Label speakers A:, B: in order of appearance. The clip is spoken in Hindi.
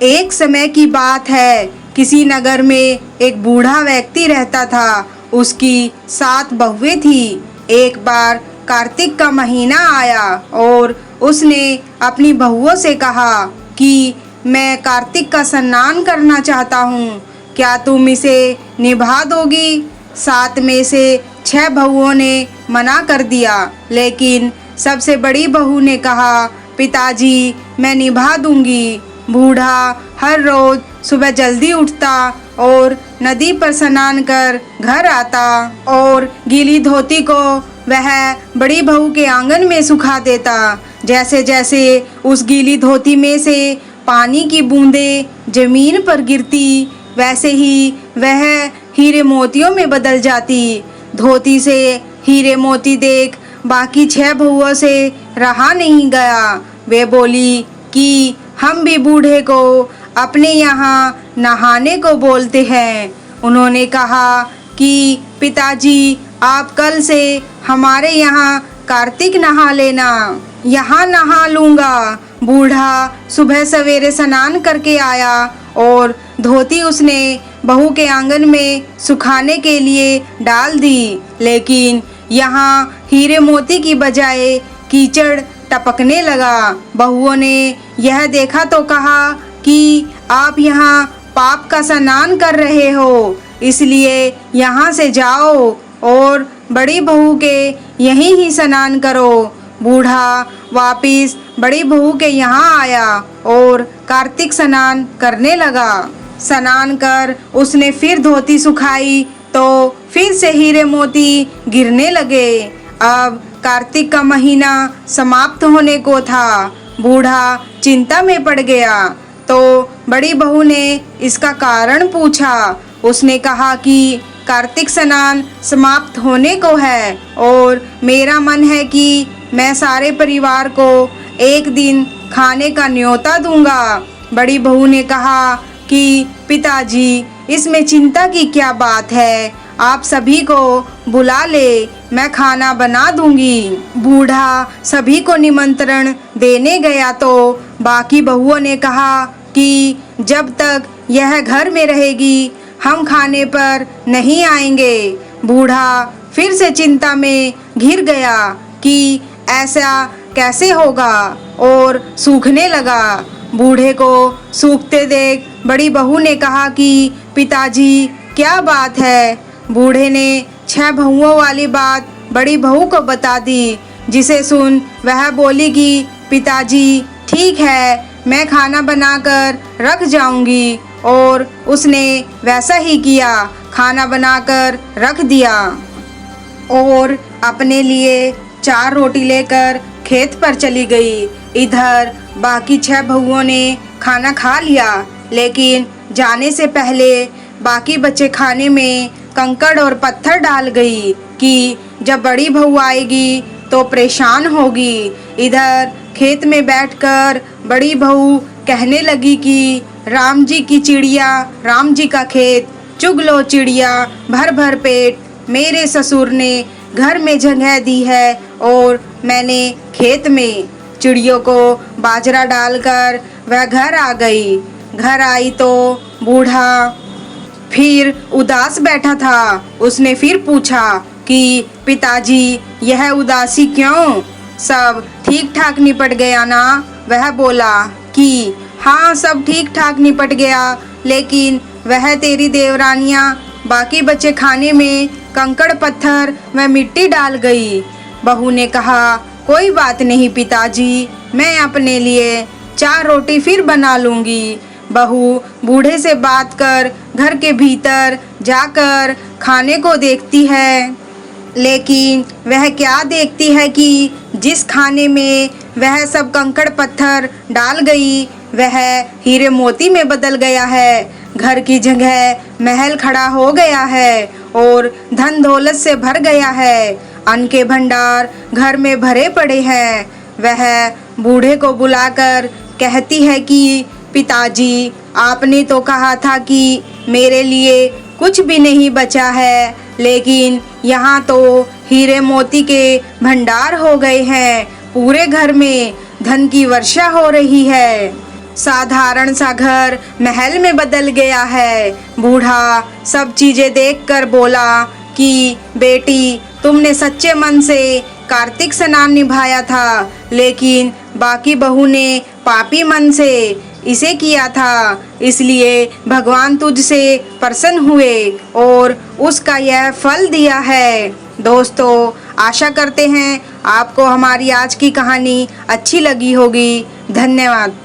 A: एक समय की बात है, किसी नगर में एक बूढ़ा व्यक्ति रहता था। उसकी 7 बहुएं थी। एक बार कार्तिक का महीना आया और उसने अपनी बहुओं से कहा कि मैं कार्तिक का स्नान करना चाहता हूँ, क्या तुम इसे निभा दोगी? 7 में से 6 बहुओं ने मना कर दिया, लेकिन सबसे बड़ी बहू ने कहा, पिताजी मैं निभा दूंगी। बूढ़ा हर रोज सुबह जल्दी उठता और नदी पर स्नान कर घर आता और गीली धोती को वह बड़ी बहू के आंगन में सुखा देता। जैसे जैसे उस गीली धोती में से पानी की बूंदें जमीन पर गिरती, वैसे ही वह हीरे मोतियों में बदल जाती। धोती से हीरे मोती देख बाकी 6 बहुओं से रहा नहीं गया। वे बोली कि हम भी बूढ़े को अपने यहाँ नहाने को बोलते हैं। उन्होंने कहा कि पिताजी आप कल से हमारे यहाँ कार्तिक नहा लेना। यहाँ नहा लूँगा। बूढ़ा सुबह सवेरे स्नान करके आया और धोती उसने बहू के आंगन में सुखाने के लिए डाल दी, लेकिन यहाँ हीरे मोती की बजाय कीचड़ टपकने लगा। बहुओं ने यह देखा तो कहा कि आप यहाँ पाप का स्नान कर रहे हो, इसलिए यहाँ से जाओ और बड़ी बहू के यहीं ही स्नान करो। बूढ़ा वापिस बड़ी बहू के यहाँ आया और कार्तिक स्नान करने लगा। स्नान कर उसने फिर धोती सुखाई तो फिर से हीरे मोती गिरने लगे। अब कार्तिक का महीना समाप्त होने को था। बूढ़ा चिंता में पड़ गया तो बड़ी बहू ने इसका कारण पूछा। उसने कहा कि कार्तिक स्नान समाप्त होने को है और मेरा मन है कि मैं सारे परिवार को एक दिन खाने का न्योता दूंगा। बड़ी बहू ने कहा कि पिताजी इसमें चिंता की क्या बात है, आप सभी को बुला ले, मैं खाना बना दूंगी। बूढ़ा सभी को निमंत्रण देने गया तो बाकी बहुओं ने कहा कि जब तक यह घर में रहेगी हम खाने पर नहीं आएंगे। बूढ़ा फिर से चिंता में घिर गया कि ऐसा कैसे होगा और सूखने लगा। बूढ़े को सूखते देख बड़ी बहू ने कहा कि पिताजी क्या बात है। बूढ़े ने 6 बहुओं वाली बात बड़ी बहू को बता दी, जिसे सुन वह बोली कि पिताजी ठीक है, मैं खाना बनाकर रख जाऊंगी। और उसने वैसा ही किया, खाना बनाकर रख दिया और अपने लिए 4 रोटी लेकर खेत पर चली गई। इधर बाकी 6 बहुओं ने खाना खा लिया, लेकिन जाने से पहले बाकी बचे खाने में कंकड़ और पत्थर डाल गई कि जब बड़ी बहू आएगी तो परेशान होगी। इधर खेत में बैठकर बड़ी बहू कहने लगी कि राम जी की चिड़िया, राम जी का खेत, चुग लो चिड़िया भर भर पेट। मेरे ससुर ने घर में जगह दी है और मैंने खेत में। चिड़ियों को बाजरा डालकर वह घर आ गई। घर आई तो बूढ़ा फिर उदास बैठा था। उसने फिर पूछा कि पिताजी यह उदासी क्यों? सब ठीक ठाक निपट गया ना? वह बोला कि हाँ सब ठीक ठाक निपट गया, लेकिन वह तेरी देवरानियाँ बाकी बचे खाने में कंकड़ पत्थर व मिट्टी डाल गई। बहू ने कहा कोई बात नहीं पिताजी, मैं अपने लिए 4 रोटी फिर बना लूँगी। बहू बूढ़े से बात कर घर के भीतर जाकर खाने को देखती है, लेकिन वह क्या देखती है कि जिस खाने में वह सब कंकड़ पत्थर डाल गई वह हीरे मोती में बदल गया है। घर की जगह महल खड़ा हो गया है और धन दौलत से भर गया है। अन्न के भंडार घर में भरे पड़े हैं। वह बूढ़े को बुलाकर कहती है कि पिताजी आपने तो कहा था कि मेरे लिए कुछ भी नहीं बचा है, लेकिन यहाँ तो हीरे मोती के भंडार हो गए हैं। पूरे घर में धन की वर्षा हो रही है। साधारण सा घर महल में बदल गया है। बूढ़ा सब चीजें देखकर बोला कि बेटी, तुमने सच्चे मन से कार्तिक स्नान निभाया था, लेकिन बाकी बहू ने पापी मन से इसे किया था, इसलिए भगवान तुझसे प्रसन्न हुए और उसका यह फल दिया है। दोस्तों, आशा करते हैं आपको हमारी आज की कहानी अच्छी लगी होगी। धन्यवाद।